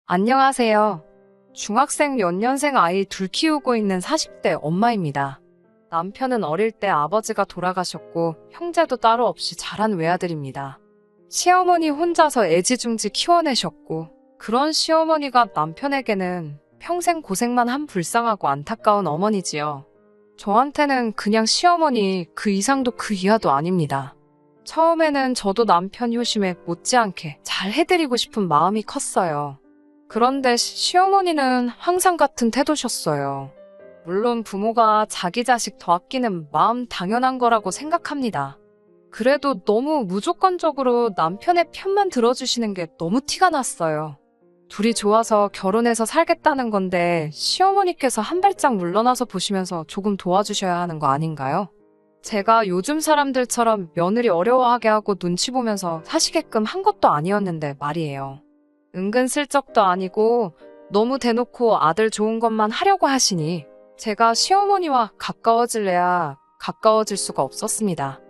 안녕하세요. 중학생 연년생 아이 둘 키우고 있는 40대 엄마입니다. 남편은 어릴 때 아버지가 돌아가셨고 형제도 따로 없이 자란 외아들입니다. 시어머니 혼자서 애지중지 키워내셨고 그런 시어머니가 남편에게는 평생 고생만 한 불쌍하고 안타까운 어머니지요. 저한테는 그냥 시어머니 그 이상도 그 이하도 아닙니다. 처음에는 저도 남편 효심에 못지않게 잘 해드리고 싶은 마음이 컸어요. 그런데 시어머니는 항상 같은 태도셨어요. 물론 부모가 자기 자식 더 아끼는 마음 당연한 거라고 생각합니다. 그래도 너무 무조건적으로 남편의 편만 들어주시는 게 너무 티가 났어요. 둘이 좋아서 결혼해서 살겠다는 건데 시어머니께서 한 발짝 물러나서 보시면서 조금 도와주셔야 하는 거 아닌가요? 제가 요즘 사람들처럼 며느리 어려워하게 하고 눈치 보면서 사시게끔 한 것도 아니었는데 말이에요. 은근슬쩍도 아니고 너무 대놓고 아들 좋은 것만 하려고 하시니 제가 시어머니와 가까워질래야 가까워질 수가 없었습니다.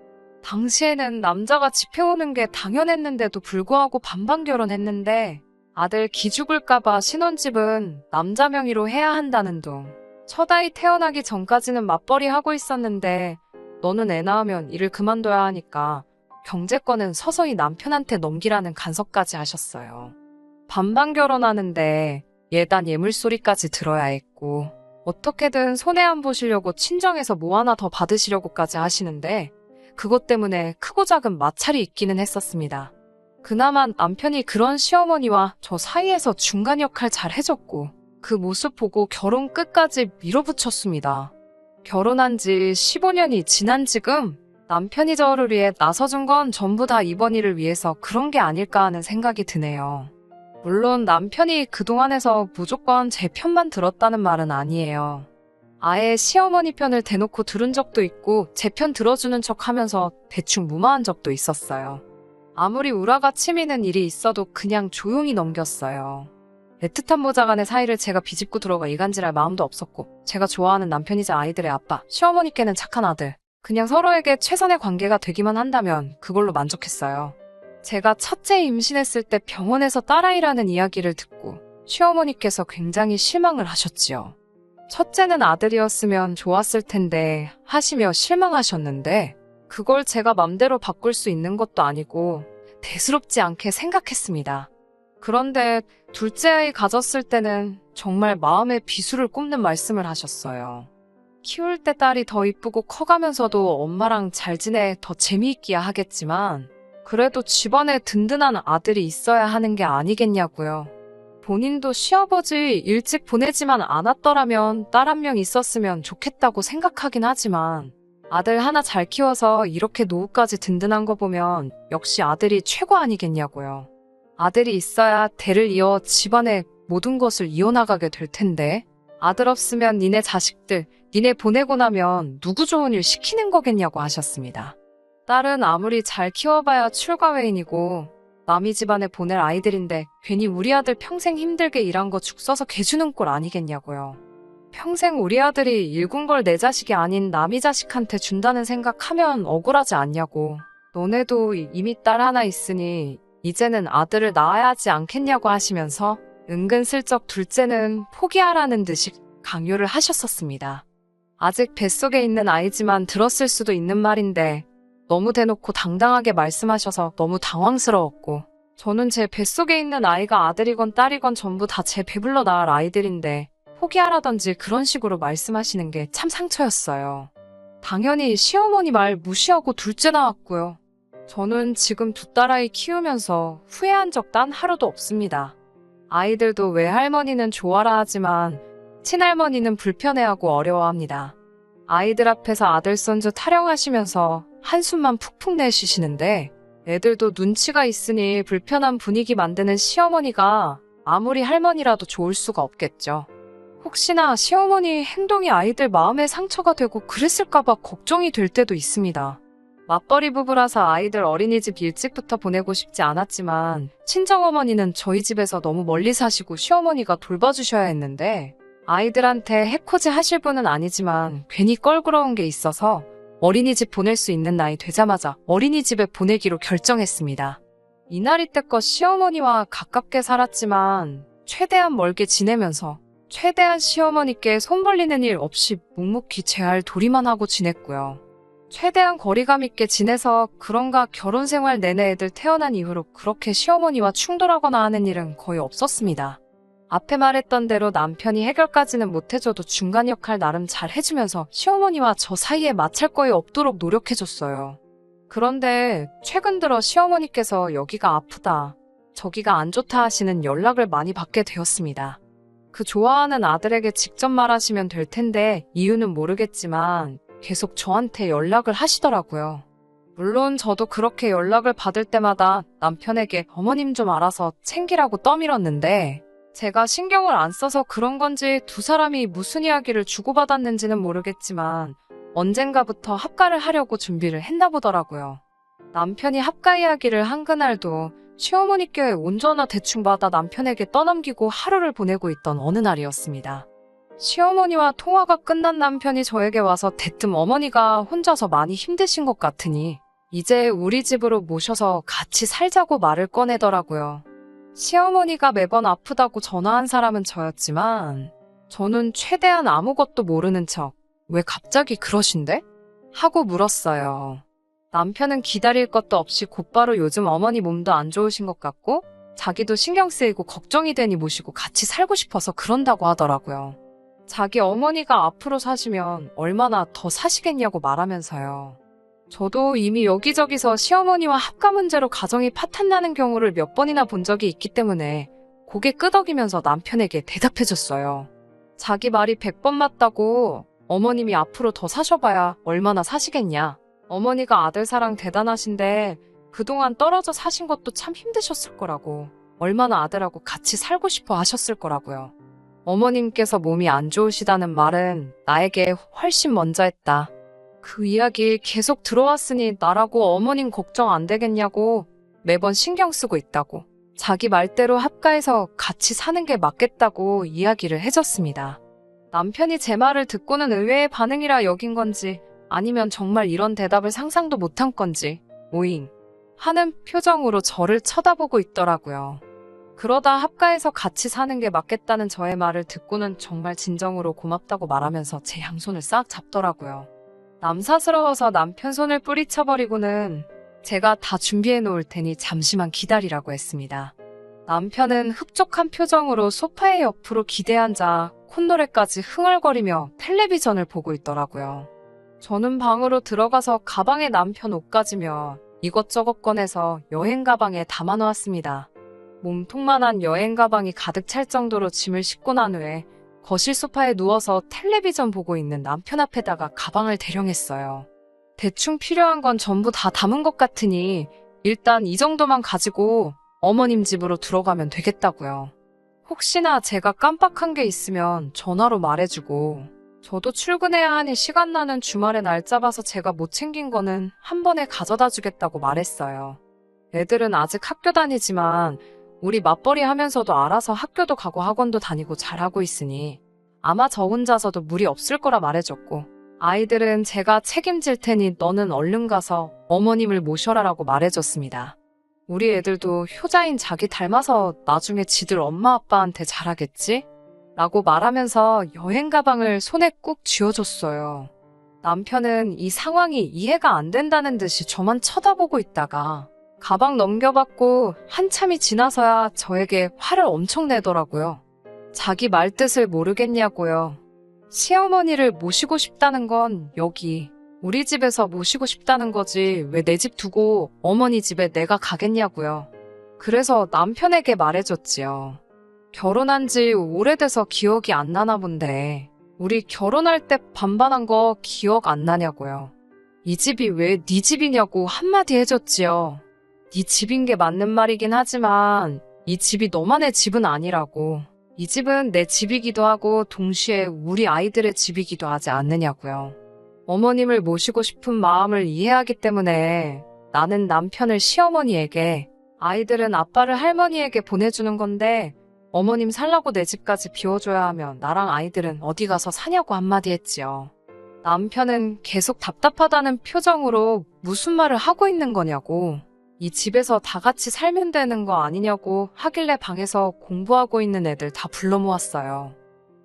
당시에는 남자가 집해오는 게 당연했는데도 불구하고 반반 결혼했는데 아들 기죽을까봐 신혼집은 남자 명의로 해야 한다는 둥. 첫 아이 태어나기 전까지는 맞벌이 하고 있었는데 너는 애 낳으면 일을 그만둬야 하니까 경제권은 서서히 남편한테 넘기라는 간섭까지 하셨어요. 반반 결혼하는데 예단 예물소리까지 들어야 했고 어떻게든 손해 안 보시려고 친정에서 뭐 하나 더 받으시려고까지 하시는데 그것 때문에 크고 작은 마찰이 있기는 했었습니다. 그나마 남편이 그런 시어머니와 저 사이에서 중간 역할 잘 해줬고 그 모습 보고 결혼 끝까지 밀어붙였습니다. 결혼한 지 15년이 지난 지금 남편이 저를 위해 나서준 건 전부 다 이번 일을 위해서 그런 게 아닐까 하는 생각이 드네요. 물론 남편이 그동안에서 무조건 제 편만 들었다는 말은 아니에요. 아예 시어머니 편을 대놓고 들은 적도 있고 제 편 들어주는 척 하면서 대충 무마한 적도 있었어요. 아무리 우라가 치미는 일이 있어도 그냥 조용히 넘겼어요. 애틋한 모자간의 사이를 제가 비집고 들어가 이간질할 마음도 없었고 제가 좋아하는 남편이자 아이들의 아빠, 시어머니께는 착한 아들, 그냥 서로에게 최선의 관계가 되기만 한다면 그걸로 만족했어요. 제가 첫째 임신했을 때 병원에서 딸아이라는 이야기를 듣고 시어머니께서 굉장히 실망을 하셨지요. 첫째는 아들이었으면 좋았을 텐데 하시며 실망하셨는데 그걸 제가 맘대로 바꿀 수 있는 것도 아니고 대수롭지 않게 생각했습니다. 그런데 둘째 아이 가졌을 때는 정말 마음에 비수를 꼽는 말씀을 하셨어요. 키울 때 딸이 더 이쁘고 커가면서도 엄마랑 잘 지내 더 재미있기야 하겠지만 그래도 집안에 든든한 아들이 있어야 하는 게 아니겠냐고요. 본인도 시아버지 일찍 보내지만 않았더라면 딸 한 명 있었으면 좋겠다고 생각하긴 하지만 아들 하나 잘 키워서 이렇게 노후까지 든든한 거 보면 역시 아들이 최고 아니겠냐고요. 아들이 있어야 대를 이어 집안의 모든 것을 이어나가게 될 텐데 아들 없으면 니네 자식들, 니네 보내고 나면 누구 좋은 일 시키는 거겠냐고 하셨습니다. 딸은 아무리 잘 키워봐야 출가회인이고 남이 집안에 보낼 아이들인데 괜히 우리 아들 평생 힘들게 일한 거 죽 써서 개주는 꼴 아니겠냐고요. 평생 우리 아들이 일군 걸 내 자식이 아닌 남이 자식한테 준다는 생각하면 억울하지 않냐고. 너네도 이미 딸 하나 있으니 이제는 아들을 낳아야 하지 않겠냐고 하시면서 은근슬쩍 둘째는 포기하라는 듯이 강요를 하셨었습니다. 아직 뱃속에 있는 아이지만 들었을 수도 있는 말인데 너무 대놓고 당당하게 말씀하셔서 너무 당황스러웠고 저는 제 뱃속에 있는 아이가 아들이건 딸이건 전부 다 제 배불러 낳을 아이들인데 포기하라던지 그런 식으로 말씀하시는 게 참 상처였어요. 당연히 시어머니 말 무시하고 둘째 낳았고요. 저는 지금 두 딸아이 키우면서 후회한 적 단 하루도 없습니다. 아이들도 외할머니는 좋아라 하지만 친할머니는 불편해하고 어려워합니다. 아이들 앞에서 아들 손주 타령하시면서 한숨만 푹푹 내쉬시는데 애들도 눈치가 있으니 불편한 분위기 만드는 시어머니가 아무리 할머니라도 좋을 수가 없겠죠. 혹시나 시어머니 행동이 아이들 마음에 상처가 되고 그랬을까봐 걱정이 될 때도 있습니다. 맞벌이 부부라서 아이들 어린이집 일찍부터 보내고 싶지 않았지만 친정어머니는 저희 집에서 너무 멀리 사시고 시어머니가 돌봐주셔야 했는데 아이들한테 해코지 하실 분은 아니지만 괜히 껄끄러운 게 있어서 어린이집 보낼 수 있는 나이 되자마자 어린이집에 보내기로 결정했습니다. 이날이 때껏 시어머니와 가깝게 살았지만 최대한 멀게 지내면서 최대한 시어머니께 손 벌리는 일 없이 묵묵히 제 할 도리만 하고 지냈고요. 최대한 거리감 있게 지내서 그런가 결혼 생활 내내 애들 태어난 이후로 그렇게 시어머니와 충돌하거나 하는 일은 거의 없었습니다. 앞에 말했던 대로 남편이 해결까지는 못해줘도 중간 역할 나름 잘 해주면서 시어머니와 저 사이에 마찰 거의 없도록 노력해줬어요. 그런데 최근 들어 시어머니께서 여기가 아프다, 저기가 안 좋다 하시는 연락을 많이 받게 되었습니다. 그 좋아하는 아들에게 직접 말하시면 될 텐데 이유는 모르겠지만 계속 저한테 연락을 하시더라고요. 물론 저도 그렇게 연락을 받을 때마다 남편에게 어머님 좀 알아서 챙기라고 떠밀었는데 제가 신경을 안 써서 그런 건지 두 사람이 무슨 이야기를 주고받았는지는 모르겠지만 언젠가부터 합가를 하려고 준비를 했나 보더라고요. 남편이 합가 이야기를 한 그날도 시어머니께 온전화 대충 받아 남편에게 떠넘기고 하루를 보내고 있던 어느 날이었습니다. 시어머니와 통화가 끝난 남편이 저에게 와서 대뜸 어머니가 혼자서 많이 힘드신 것 같으니 이제 우리 집으로 모셔서 같이 살자고 말을 꺼내더라고요. 시어머니가 매번 아프다고 전화한 사람은 저였지만 저는 최대한 아무것도 모르는 척 왜 갑자기 그러신데? 하고 물었어요. 남편은 기다릴 것도 없이 곧바로 요즘 어머니 몸도 안 좋으신 것 같고 자기도 신경 쓰이고 걱정이 되니 모시고 같이 살고 싶어서 그런다고 하더라고요. 자기 어머니가 앞으로 사시면 얼마나 더 사시겠냐고 말하면서요. 저도 이미 여기저기서 시어머니와 합가 문제로 가정이 파탄나는 경우를 몇 번이나 본 적이 있기 때문에 고개 끄덕이면서 남편에게 대답해줬어요. 자기 말이 100번 맞다고. 어머님이 앞으로 더 사셔봐야 얼마나 사시겠냐. 어머니가 아들 사랑 대단하신데 그동안 떨어져 사신 것도 참 힘드셨을 거라고. 얼마나 아들하고 같이 살고 싶어 하셨을 거라고요. 어머님께서 몸이 안 좋으시다는 말은 나에게 훨씬 먼저 했다. 그 이야기 계속 들어왔으니 나라고 어머님 걱정 안 되겠냐고 매번 신경 쓰고 있다고. 자기 말대로 합가해서 같이 사는 게 맞겠다고 이야기를 해줬습니다. 남편이 제 말을 듣고는 의외의 반응이라 여긴 건지 아니면 정말 이런 대답을 상상도 못한 건지 오잉 하는 표정으로 저를 쳐다보고 있더라고요. 그러다 합가해서 같이 사는 게 맞겠다는 저의 말을 듣고는 정말 진정으로 고맙다고 말하면서 제 양손을 싹 잡더라고요. 남사스러워서 남편 손을 뿌리쳐버리고는 제가 다 준비해 놓을 테니 잠시만 기다리라고 했습니다. 남편은 흡족한 표정으로 소파의 옆으로 기대 앉아 콧노래까지 흥얼거리며 텔레비전을 보고 있더라고요. 저는 방으로 들어가서 가방에 남편 옷가지며 이것저것 꺼내서 여행 가방에 담아놓았습니다. 몸통만한 여행 가방이 가득 찰 정도로 짐을 싣고 난 후에 거실 소파에 누워서 텔레비전 보고 있는 남편 앞에다가 가방을 대령했어요. 대충 필요한 건 전부 다 담은 것 같으니 일단 이 정도만 가지고 어머님 집으로 들어가면 되겠다고요. 혹시나 제가 깜빡한 게 있으면 전화로 말해주고 저도 출근해야 하니 시간 나는 주말에 날 잡아서 제가 못 챙긴 거는 한 번에 가져다 주겠다고 말했어요. 애들은 아직 학교 다니지만 우리 맞벌이 하면서도 알아서 학교도 가고 학원도 다니고 잘하고 있으니 아마 저 혼자서도 무리 없을 거라 말해줬고 아이들은 제가 책임질 테니 너는 얼른 가서 어머님을 모셔라라고 말해줬습니다. 우리 애들도 효자인 자기 닮아서 나중에 지들 엄마 아빠한테 잘하겠지? 라고 말하면서 여행 가방을 손에 꾹 쥐어줬어요. 남편은 이 상황이 이해가 안 된다는 듯이 저만 쳐다보고 있다가 가방 넘겨받고 한참이 지나서야 저에게 화를 엄청 내더라고요. 자기 말뜻을 모르겠냐고요. 시어머니를 모시고 싶다는 건 여기 우리 집에서 모시고 싶다는 거지 왜 내 집 두고 어머니 집에 내가 가겠냐고요. 그래서 남편에게 말해줬지요. 결혼한 지 오래돼서 기억이 안 나나 본데 우리 결혼할 때 반반한 거 기억 안 나냐고요. 이 집이 왜 네 집이냐고 한마디 해줬지요. 네 집인 게 맞는 말이긴 하지만 이 집이 너만의 집은 아니라고. 이 집은 내 집이기도 하고 동시에 우리 아이들의 집이기도 하지 않느냐고요. 어머님을 모시고 싶은 마음을 이해하기 때문에 나는 남편을 시어머니에게, 아이들은 아빠를 할머니에게 보내주는 건데 어머님 살라고 내 집까지 비워줘야 하면 나랑 아이들은 어디 가서 사냐고 한마디 했지요. 남편은 계속 답답하다는 표정으로 무슨 말을 하고 있는 거냐고. 이 집에서 다 같이 살면 되는 거 아니냐고 하길래 방에서 공부하고 있는 애들 다 불러 모았어요.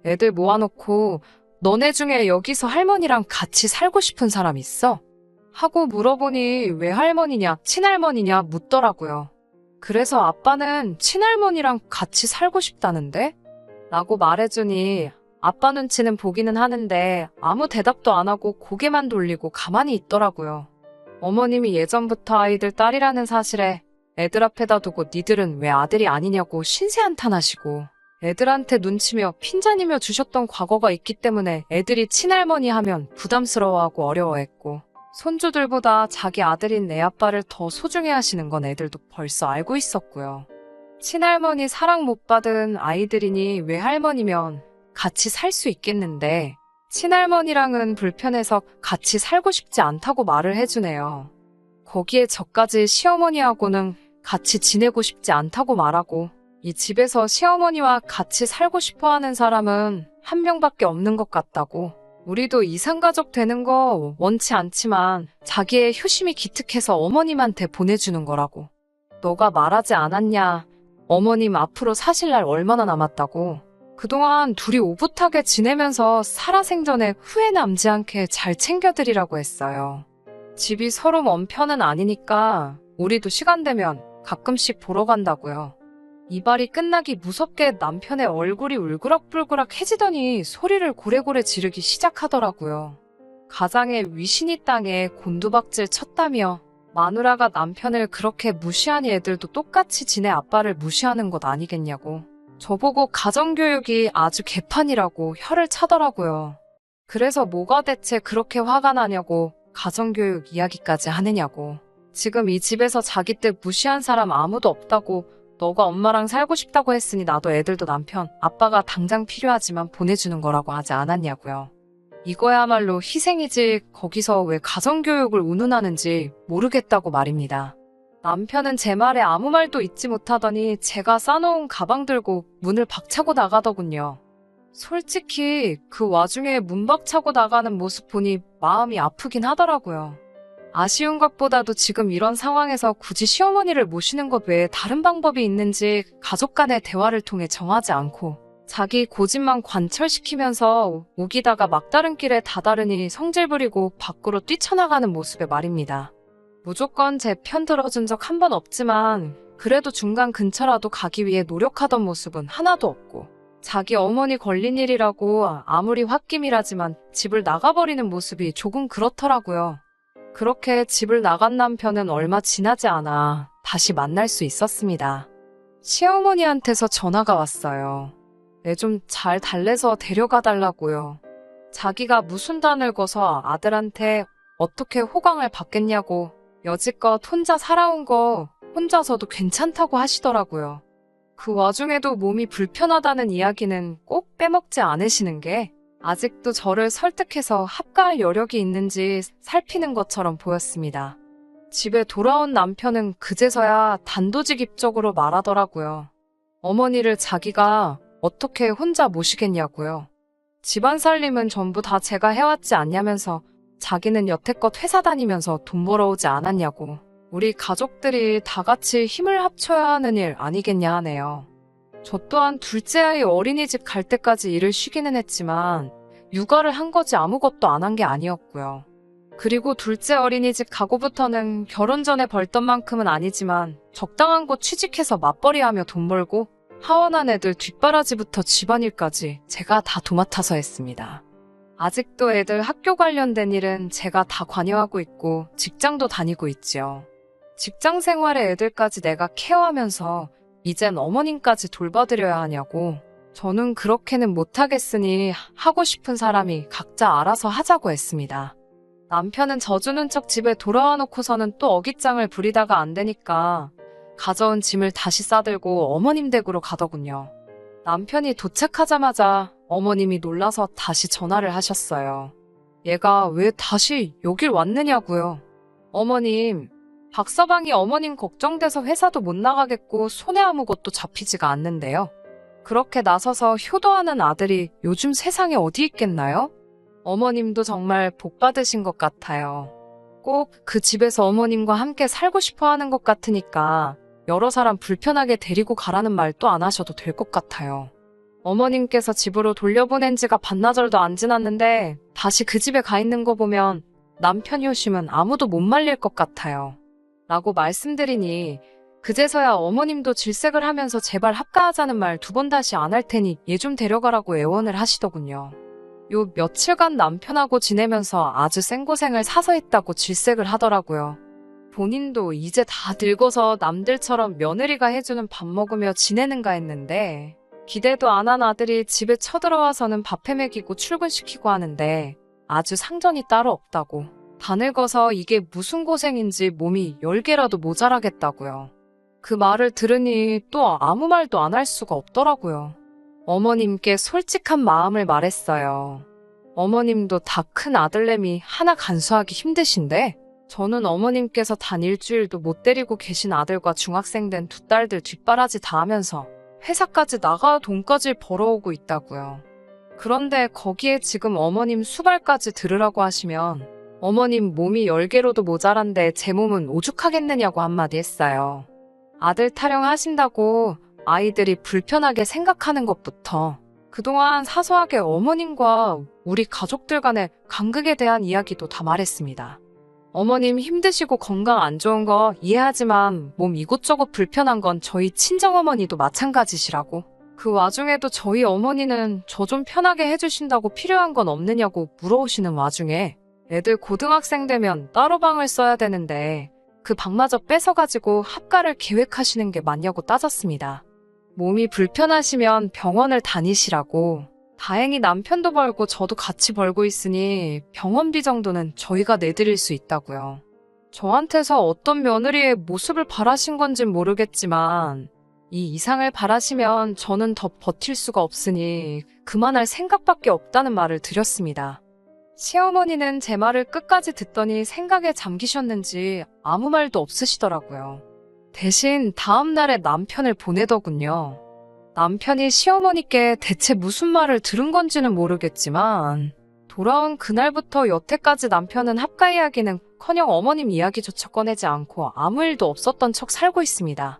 애들 모아놓고 너네 중에 여기서 할머니랑 같이 살고 싶은 사람 있어? 하고 물어보니 왜 할머니냐, 친할머니냐 묻더라고요. 그래서 아빠는 친할머니랑 같이 살고 싶다는데? 라고 말해주니 아빠 눈치는 보기는 하는데 아무 대답도 안 하고 고개만 돌리고 가만히 있더라고요. 어머님이 예전부터 아이들 딸이라는 사실에 애들 앞에다 두고 니들은 왜 아들이 아니냐고 신세 한탄하시고 애들한테 눈치며 핀잔이며 주셨던 과거가 있기 때문에 애들이 친할머니 하면 부담스러워하고 어려워했고 손주들보다 자기 아들인 내 아빠를 더 소중해 하시는 건 애들도 벌써 알고 있었고요. 친할머니 사랑 못 받은 아이들이니 외할머니면 같이 살 수 있겠는데 친할머니랑은 불편해서 같이 살고 싶지 않다고 말을 해주네요. 거기에 저까지 시어머니하고는 같이 지내고 싶지 않다고 말하고 이 집에서 시어머니와 같이 살고 싶어 하는 사람은 한 명밖에 없는 것 같다고 우리도 이상가족 되는 거 원치 않지만 자기의 효심이 기특해서 어머님한테 보내주는 거라고. 너가 말하지 않았냐. 어머님 앞으로 사실 날 얼마나 남았다고. 그동안 둘이 오붓하게 지내면서 살아생전에 후회 남지 않게 잘 챙겨드리라고 했어요. 집이 서로 먼 편은 아니니까 우리도 시간 되면 가끔씩 보러 간다고요. 이발이 끝나기 무섭게 남편의 얼굴이 울그락불그락해지더니 소리를 고래고래 지르기 시작하더라고요. 가장의 위신이 땅에 곤두박질 쳤다며 마누라가 남편을 그렇게 무시하니 애들도 똑같이 지네 아빠를 무시하는 것 아니겠냐고. 저보고 가정교육이 아주 개판이라고 혀를 차더라고요. 그래서 뭐가 대체 그렇게 화가 나냐고 가정교육 이야기까지 하느냐고. 지금 이 집에서 자기 때 무시한 사람 아무도 없다고 너가 엄마랑 살고 싶다고 했으니 나도 애들도 남편, 아빠가 당장 필요하지만 보내주는 거라고 하지 않았냐고요. 이거야말로 희생이지 거기서 왜 가정교육을 운운하는지 모르겠다고 말입니다. 남편은 제 말에 아무 말도 잊지 못하더니 제가 싸놓은 가방 들고 문을 박차고 나가더군요. 솔직히 그 와중에 문 박차고 나가는 모습 보니 마음이 아프긴 하더라고요. 아쉬운 것보다도 지금 이런 상황에서 굳이 시어머니를 모시는 것 외에 다른 방법이 있는지 가족 간의 대화를 통해 정하지 않고 자기 고집만 관철시키면서 우기다가 막다른 길에 다다르니 성질 부리고 밖으로 뛰쳐나가는 모습에 말입니다. 무조건 제 편 들어준 적 한 번 없지만 그래도 중간 근처라도 가기 위해 노력하던 모습은 하나도 없고 자기 어머니 걸린 일이라고 아무리 홧김이라지만 집을 나가버리는 모습이 조금 그렇더라고요. 그렇게 집을 나간 남편은 얼마 지나지 않아 다시 만날 수 있었습니다. 시어머니한테서 전화가 왔어요. 애 좀 잘 달래서 데려가 달라고요. 자기가 무슨 단을 거서 아들한테 어떻게 호강을 받겠냐고 여지껏 혼자 살아온 거 혼자서도 괜찮다고 하시더라고요. 그 와중에도 몸이 불편하다는 이야기는 꼭 빼먹지 않으시는 게 아직도 저를 설득해서 합가할 여력이 있는지 살피는 것처럼 보였습니다. 집에 돌아온 남편은 그제서야 단도직입적으로 말하더라고요. 어머니를 자기가 어떻게 혼자 모시겠냐고요. 집안 살림은 전부 다 제가 해왔지 않냐면서 자기는 여태껏 회사 다니면서 돈 벌어오지 않았냐고. 우리 가족들이 다 같이 힘을 합쳐야 하는 일 아니겠냐 하네요. 저 또한 둘째 아이 어린이집 갈 때까지 일을 쉬기는 했지만 육아를 한 거지 아무것도 안 한 게 아니었고요. 그리고 둘째 어린이집 가고부터는 결혼 전에 벌던 만큼은 아니지만 적당한 곳 취직해서 맞벌이하며 돈 벌고 하원한 애들 뒷바라지부터 집안일까지 제가 다 도맡아서 했습니다. 아직도 애들 학교 관련된 일은 제가 다 관여하고 있고 직장도 다니고 있지요. 직장 생활에 애들까지 내가 케어하면서 이젠 어머님까지 돌봐드려야 하냐고. 저는 그렇게는 못하겠으니 하고 싶은 사람이 각자 알아서 하자고 했습니다. 남편은 져주는 척 집에 돌아와 놓고서는 또 어깃장을 부리다가 안 되니까 가져온 짐을 다시 싸들고 어머님 댁으로 가더군요. 남편이 도착하자마자 어머님이 놀라서 다시 전화를 하셨어요. 얘가 왜 다시 여길 왔느냐고요. 어머님, 박서방이 어머님 걱정돼서 회사도 못 나가겠고 손에 아무것도 잡히지가 않는데요. 그렇게 나서서 효도하는 아들이 요즘 세상에 어디 있겠나요? 어머님도 정말 복 받으신 것 같아요. 꼭 그 집에서 어머님과 함께 살고 싶어 하는 것 같으니까 여러 사람 불편하게 데리고 가라는 말도 안 하셔도 될 것 같아요. 어머님께서 집으로 돌려보낸 지가 반나절도 안 지났는데 다시 그 집에 가 있는 거 보면 남편이 오시면 아무도 못 말릴 것 같아요. 라고 말씀드리니 그제서야 어머님도 질색을 하면서 제발 합가하자는 말 2번 다시 안 할 테니 얘 좀 데려가라고 애원을 하시더군요. 요 며칠간 남편하고 지내면서 아주 생고생을 사서 했다고 질색을 하더라고요. 본인도 이제 다 늙어서 남들처럼 며느리가 해주는 밥 먹으며 지내는가 했는데 기대도 안 한 아들이 집에 쳐들어와서는 밥해 먹이고 출근시키고 하는데 아주 상전이 따로 없다고. 다 늙어서 이게 무슨 고생인지 몸이 10개라도 모자라겠다고요. 그 말을 들으니 또 아무 말도 안 할 수가 없더라고요. 어머님께 솔직한 마음을 말했어요. 어머님도 다 큰 아들내미 하나 간수하기 힘드신데 저는 어머님께서 단 일주일도 못 데리고 계신 아들과 중학생 된 2딸들 뒷바라지 다 하면서 회사까지 나가 돈까지 벌어오고 있다고요. 그런데 거기에 지금 어머님 수발까지 들으라고 하시면 어머님 몸이 10개로도 모자란데 제 몸은 오죽하겠느냐고 한마디 했어요. 아들 타령하신다고 아이들이 불편하게 생각하는 것부터 그동안 사소하게 어머님과 우리 가족들 간의 간극에 대한 이야기도 다 말했습니다. 어머님 힘드시고 건강 안 좋은 거 이해하지만 몸 이곳저곳 불편한 건 저희 친정어머니도 마찬가지시라고. 그 와중에도 저희 어머니는 저 좀 편하게 해주신다고 필요한 건 없느냐고 물어오시는 와중에 애들 고등학생 되면 따로 방을 써야 되는데 그 방마저 뺏어가지고 합가를 계획하시는 게 맞냐고 따졌습니다. 몸이 불편하시면 병원을 다니시라고. 다행히 남편도 벌고 저도 같이 벌고 있으니 병원비 정도는 저희가 내드릴 수 있다고요. 저한테서 어떤 며느리의 모습을 바라신 건진 모르겠지만 이 이상을 바라시면 저는 더 버틸 수가 없으니 그만할 생각밖에 없다는 말을 드렸습니다. 시어머니는 제 말을 끝까지 듣더니 생각에 잠기셨는지 아무 말도 없으시더라고요. 대신 다음 날에 남편을 보내더군요. 남편이 시어머니께 대체 무슨 말을 들은 건지는 모르겠지만 돌아온 그날부터 여태까지 남편은 합가 이야기는커녕 어머님 이야기조차 꺼내지 않고 아무 일도 없었던 척 살고 있습니다.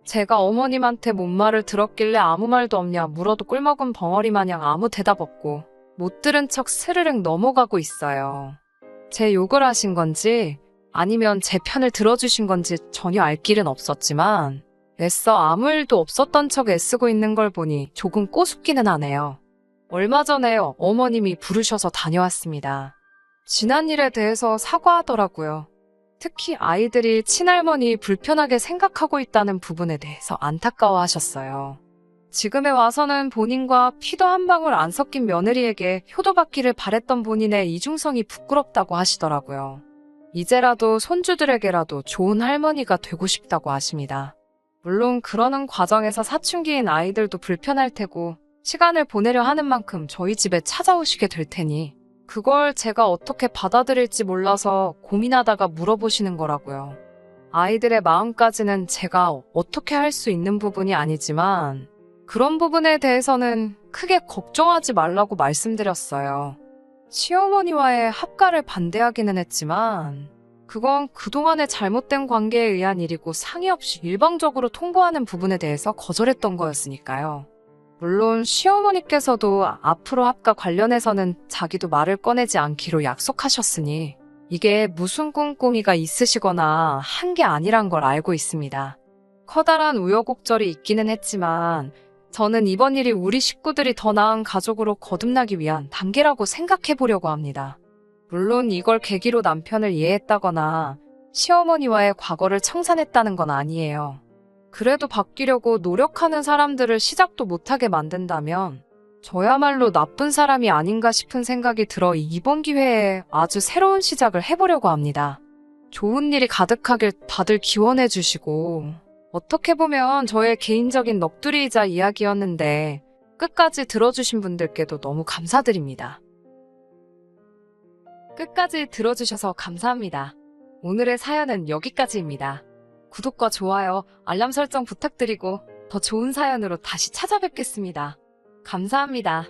제가 어머님한테 뭔 말을 들었길래 아무 말도 없냐 물어도 꿀먹은 벙어리 마냥 아무 대답 없고 못 들은 척 스르륵 넘어가고 있어요. 제 욕을 하신 건지 아니면 제 편을 들어주신 건지 전혀 알 길은 없었지만 애써 아무 일도 없었던 척 애쓰고 있는 걸 보니 조금 꼬숩기는 하네요. 얼마 전에 어머님이 부르셔서 다녀왔습니다. 지난 일에 대해서 사과하더라고요. 특히 아이들이 친할머니 불편하게 생각하고 있다는 부분에 대해서 안타까워하셨어요. 지금에 와서는 본인과 피도 한 방울 안 섞인 며느리에게 효도받기를 바랬던 본인의 이중성이 부끄럽다고 하시더라고요. 이제라도 손주들에게라도 좋은 할머니가 되고 싶다고 하십니다. 물론 그러는 과정에서 사춘기인 아이들도 불편할 테고 시간을 보내려 하는 만큼 저희 집에 찾아오시게 될 테니 그걸 제가 어떻게 받아들일지 몰라서 고민하다가 물어보시는 거라고요. 아이들의 마음까지는 제가 어떻게 할 수 있는 부분이 아니지만 그런 부분에 대해서는 크게 걱정하지 말라고 말씀드렸어요. 시어머니와의 합가를 반대하기는 했지만 그건 그동안의 잘못된 관계에 의한 일이고 상의 없이 일방적으로 통보하는 부분에 대해서 거절했던 거였으니까요. 물론 시어머니께서도 앞으로 합가 관련해서는 자기도 말을 꺼내지 않기로 약속하셨으니 이게 무슨 꿍꿍이가 있으시거나 한 게 아니란 걸 알고 있습니다. 커다란 우여곡절이 있기는 했지만 저는 이번 일이 우리 식구들이 더 나은 가족으로 거듭나기 위한 단계라고 생각해 보려고 합니다. 물론 이걸 계기로 남편을 이해했다거나 시어머니와의 과거를 청산했다는 건 아니에요. 그래도 바뀌려고 노력하는 사람들을 시작도 못하게 만든다면 저야말로 나쁜 사람이 아닌가 싶은 생각이 들어 이번 기회에 아주 새로운 시작을 해보려고 합니다. 좋은 일이 가득하길 다들 기원해 주시고 어떻게 보면 저의 개인적인 넋두리이자 이야기였는데 끝까지 들어주신 분들께도 너무 감사드립니다. 끝까지 들어주셔서 감사합니다. 오늘의 사연은 여기까지입니다. 구독과 좋아요, 알람 설정 부탁드리고 더 좋은 사연으로 다시 찾아뵙겠습니다. 감사합니다.